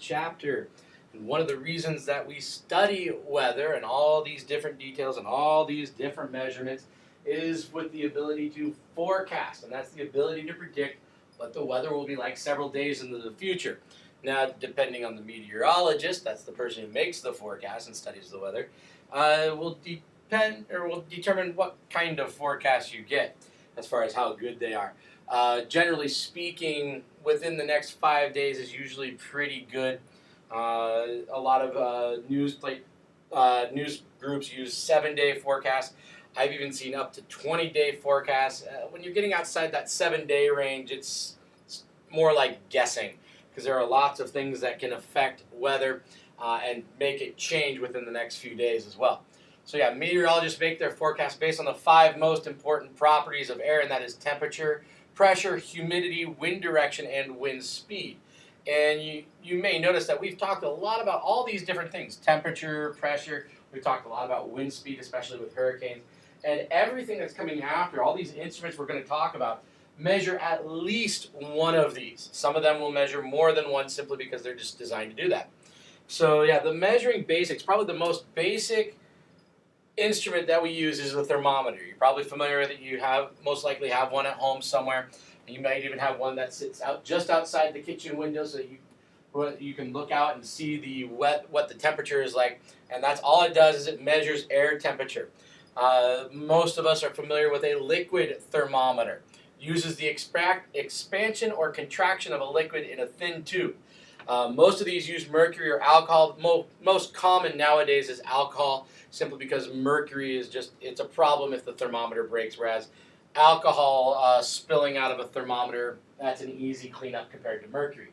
chapter. And one of the reasons that we study weather and all these different details and all these different measurements is with the ability to forecast, and that's the ability to predict what the weather will be like several days into the future. Now, depending on the meteorologist, that's the person who makes the forecast and studies the weather, will determine what kind of forecast you get as far as how good they are. Generally speaking, within the next 5 days is usually pretty good. A lot of news groups use 7-day forecasts. I've even seen up to 20-day forecasts. When you're getting outside that 7-day range, it's more like guessing because there are lots of things that can affect weather and make it change within the next few days as well. So yeah, meteorologists make their forecast based on the 5 most important properties of air, and that is temperature, pressure, humidity, wind direction, and wind speed. And you may notice that we've talked a lot about all these different things: temperature, pressure. We've talked a lot about wind speed, especially with hurricanes. And everything that's coming after, all these instruments we're going to talk about, measure at least one of these. Some of them will measure more than one simply because they're just designed to do that. So yeah, the measuring basics, probably the most basic instrument that we use is a thermometer. You're probably familiar with it. You most likely have one at home somewhere. And you might even have one that sits out just outside the kitchen window so you can look out and see what the temperature is like. And that's all it does is it measures air temperature. Most of us are familiar with a liquid thermometer. Uses the expansion or contraction of a liquid in a thin tube. Most of these use mercury or alcohol. Most common nowadays is alcohol, simply because mercury it's a problem if the thermometer breaks, whereas alcohol spilling out of a thermometer, that's an easy cleanup compared to mercury.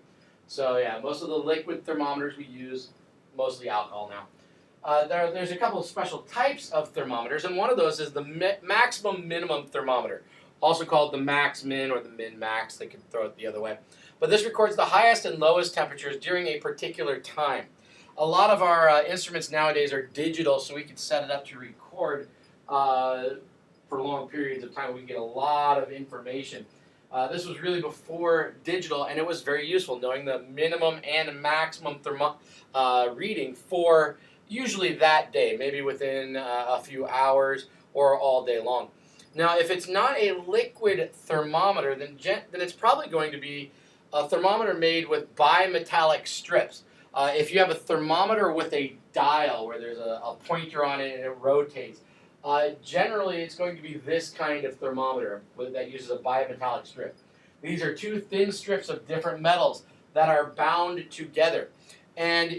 So yeah, most of the liquid thermometers we use, mostly alcohol now. There's a couple of special types of thermometers, and one of those is the maximum minimum thermometer, also called the max-min or the min-max. They can throw it the other way. But this records the highest and lowest temperatures during a particular time. A lot of our instruments nowadays are digital, so we can set it up to record for long periods of time. We can get a lot of information. This was really before digital, and it was very useful, knowing the minimum and maximum reading for usually that day, maybe within a few hours or all day long. Now, if it's not a liquid thermometer, then it's probably going to be a thermometer made with bimetallic strips. If you have a thermometer with a dial where there's a pointer on it and it rotates, generally it's going to be this kind of thermometer that uses a bimetallic strip. These are 2 thin strips of different metals that are bound together. And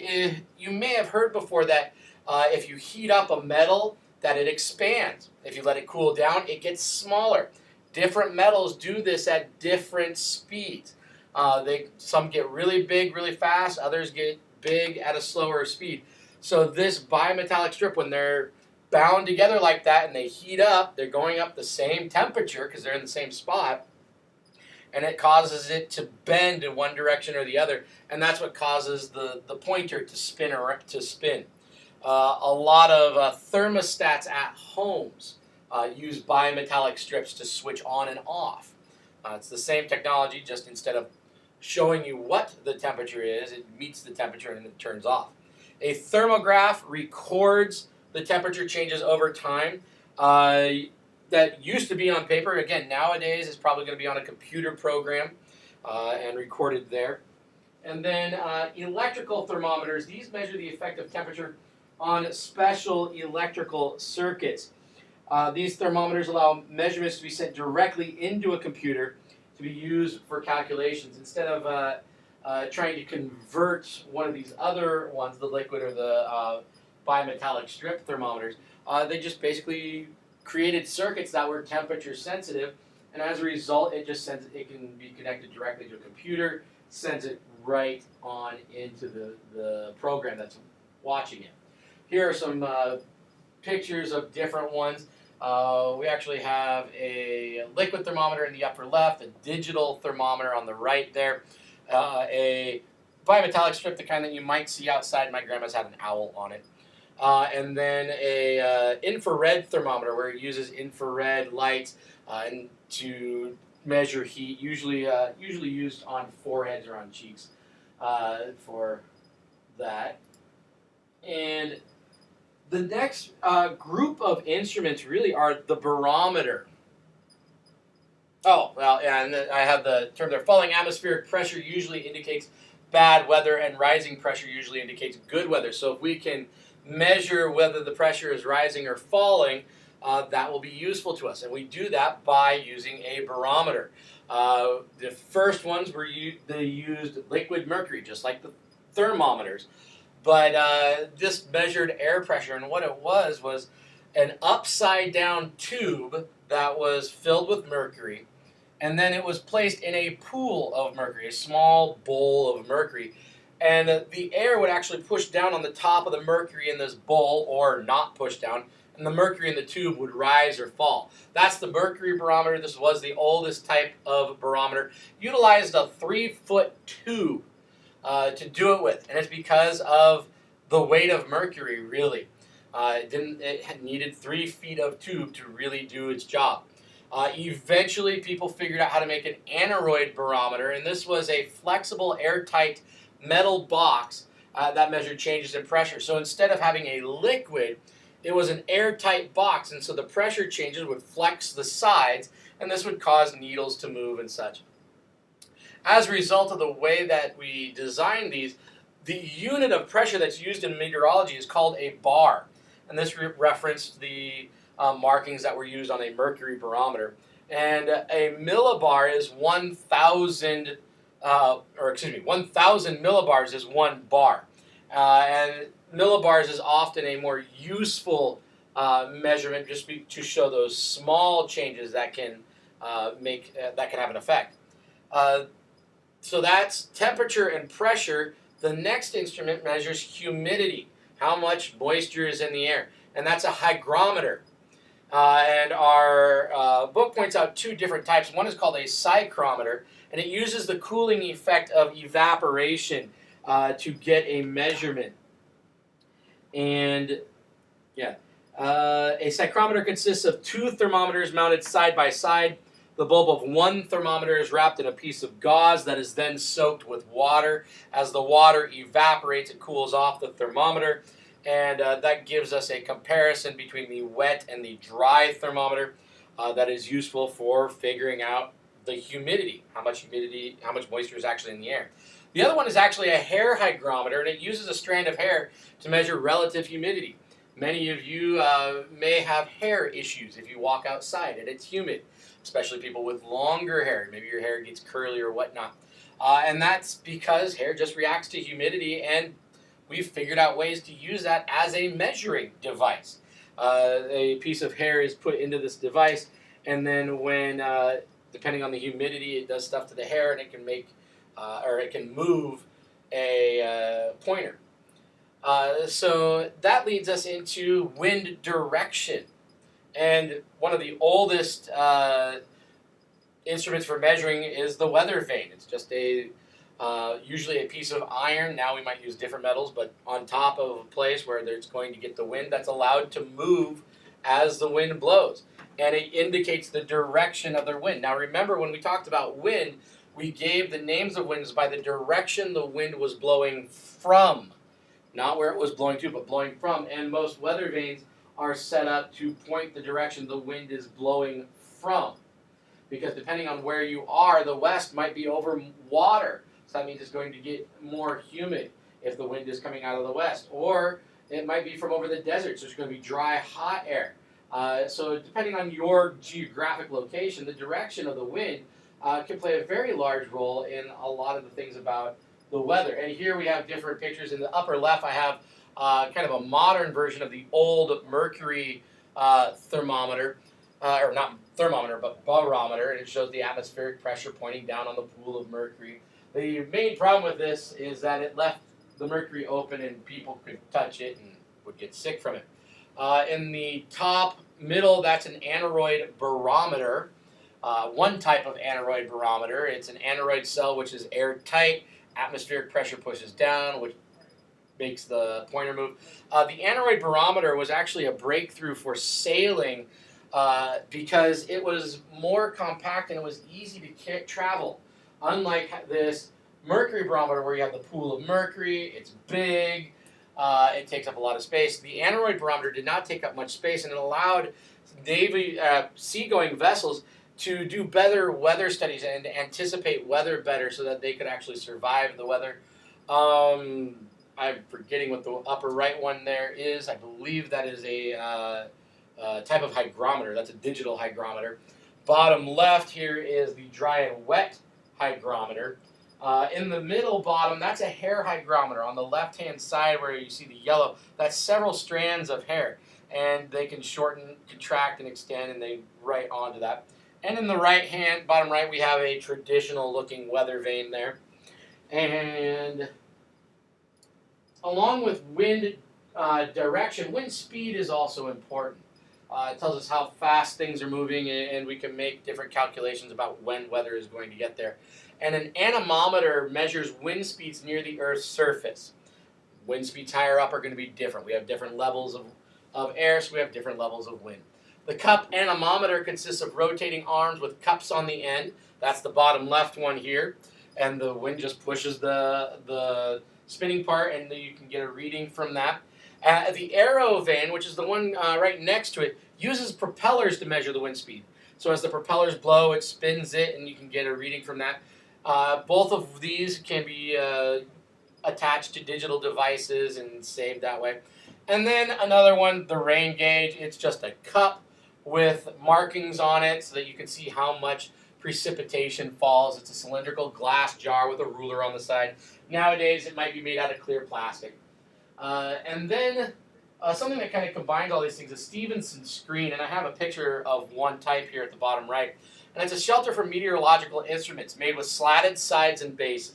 you may have heard before that if you heat up a metal, that it expands. If you let it cool down, it gets smaller. Different metals do this at different speeds. Some get really big really fast, others get big at a slower speed. So this bimetallic strip, when they're bound together like that and they heat up, they're going up the same temperature because they're in the same spot, and it causes it to bend in one direction or the other, and that's what causes the pointer to spin. A lot of thermostats at homes use bimetallic strips to switch on and off. It's the same technology, just instead of showing you what the temperature is, it meets the temperature and it turns off. A thermograph records the temperature changes over time. That used to be on paper. Again, nowadays it's probably going to be on a computer program and recorded there. And then electrical thermometers, these measure the effect of temperature on special electrical circuits. These thermometers allow measurements to be sent directly into a computer to be used for calculations instead of trying to convert one of these other ones, the liquid or the bimetallic strip thermometers. They just basically created circuits that were temperature sensitive, and as a result, it can be connected directly to a computer, sends it right on into the program that's watching it. Here are some pictures of different ones. We actually have a liquid thermometer in the upper left, a digital thermometer on the right there, a bimetallic strip, the kind that you might see outside. My grandma's had an owl on it. And then a infrared thermometer where it uses infrared lights and to measure heat, usually used on foreheads or on cheeks for The next group of instruments really are the barometer. Oh, well, yeah, and I have the term there. Falling atmospheric pressure usually indicates bad weather, and rising pressure usually indicates good weather. So if we can measure whether the pressure is rising or falling, that will be useful to us. And we do that by using a barometer. The first ones were they used liquid mercury, just like the thermometers. But this measured air pressure, and what it was an upside down tube that was filled with mercury, and then it was placed in a pool of mercury, a small bowl of mercury, and the air would actually push down on the top of the mercury in this bowl, or not push down, and the mercury in the tube would rise or fall. That's the mercury barometer. This was the oldest type of barometer. Utilized a 3-foot tube to do it with, and it's because of the weight of mercury, really. It needed 3 feet of tube to really do its job. Eventually, people figured out how to make an aneroid barometer, and this was a flexible, airtight metal box that measured changes in pressure. So instead of having a liquid, it was an airtight box, and so the pressure changes would flex the sides, and this would cause needles to move and such. As a result of the way that we designed these, the unit of pressure that's used in meteorology is called a bar, and this referenced the markings that were used on a mercury barometer. And a millibar is 1,000, 1,000 millibars is 1 bar. And millibars is often a more useful measurement, just to show those small changes that can that can have an effect. So that's temperature and pressure. The next instrument measures humidity, how much moisture is in the air, and that's a hygrometer. And our book points out 2 different types. One is called a psychrometer, and it uses the cooling effect of evaporation to get a measurement. And yeah, a psychrometer consists of 2 thermometers mounted side by side. The bulb of one thermometer is wrapped in a piece of gauze that is then soaked with water. As the water evaporates, it cools off the thermometer, and that gives us a comparison between the wet and the dry thermometer that is useful for figuring out the humidity, how much moisture is actually in the air. The other one is actually a hair hygrometer, and it uses a strand of hair to measure relative humidity. Many of you may have hair issues if you walk outside and it's humid, especially people with longer hair. Maybe your hair gets curly or whatnot. And that's because hair just reacts to humidity, and we've figured out ways to use that as a measuring device. A piece of hair is put into this device, and then when, depending on the humidity, it does stuff to the hair, and it can make, or it can move a pointer. So that leads us into wind direction. And one of the oldest instruments for measuring is the weather vane. It's just usually a piece of iron. Now we might use different metals, but on top of a place where it's going to get the wind that's allowed to move as the wind blows. And it indicates the direction of the wind. Now remember, when we talked about wind, we gave the names of winds by the direction the wind was blowing from. Not where it was blowing to, but blowing from. And most weather vanes are set up to point the direction the wind is blowing from. Because depending on where you are, the west might be over water. So that means it's going to get more humid if the wind is coming out of the west. Or it might be from over the desert, so it's going to be dry, hot air. So depending on your geographic location, the direction of the wind can play a very large role in a lot of the things about the weather. And here we have different pictures. In the upper left, I have kind of a modern version of the old mercury thermometer, or not thermometer, but barometer, and it shows the atmospheric pressure pointing down on the pool of mercury. The main problem with this is that it left the mercury open and people could touch it and would get sick from it. In the top middle, that's an aneroid barometer, one type of aneroid barometer. It's an aneroid cell which is airtight. Atmospheric pressure pushes down, which makes the pointer move. The aneroid barometer was actually a breakthrough for sailing because it was more compact and it was easy to travel. Unlike this mercury barometer where you have the pool of mercury, it's big, It takes up a lot of space. The aneroid barometer did not take up much space, and it allowed Navy seagoing vessels to do better weather studies and anticipate weather better so that they could actually survive the weather. I'm forgetting what the upper right one there is. I believe that is a type of hygrometer. That's a digital hygrometer. Bottom left here is the dry and wet hygrometer. In the middle bottom, that's a hair hygrometer. On the left-hand side where you see the yellow, that's several strands of hair. And they can shorten, contract, and extend, and they write onto that. And in the right-hand, bottom right, we have a traditional-looking weather vane there. And along with wind direction, wind speed is also important. It tells us how fast things are moving, and we can make different calculations about when weather is going to get there. And an anemometer measures wind speeds near the Earth's surface. Wind speeds higher up are going to be different. We have different levels of air, so we have different levels of wind. The cup anemometer consists of rotating arms with cups on the end. That's the bottom left one here. And the wind just pushes the spinning part, and you can get a reading from that. The aero vane, which is the one right next to it, uses propellers to measure the wind speed. So as the propellers blow, it spins it, and you can get a reading from that. Both of these can be attached to digital devices and saved that way. And then another one, the rain gauge. It's just a cup with markings on it so that you can see how much precipitation falls. It's a cylindrical glass jar with a ruler on the side. Nowadays, it might be made out of clear plastic. And then something that kind of combines all these things is Stephenson screen, and I have a picture of one type here at the bottom right. And it's a shelter for meteorological instruments made with slatted sides and base.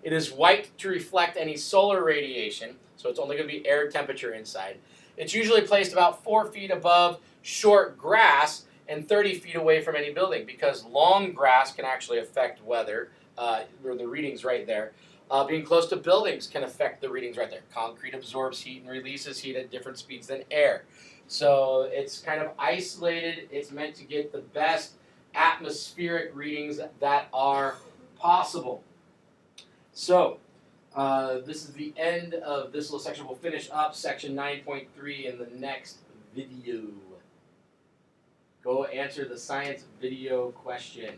It is white to reflect any solar radiation, so it's only going to be air temperature inside. It's usually placed about 4 feet above short grass and 30 feet away from any building, because long grass can actually affect weather, or the readings right there. Being close to buildings can affect the readings right there. Concrete absorbs heat and releases heat at different speeds than air. So it's kind of isolated. It's meant to get the best atmospheric readings that are possible. So this is the end of this little section. We'll finish up section 9.3 in the next video. Go answer the science video question.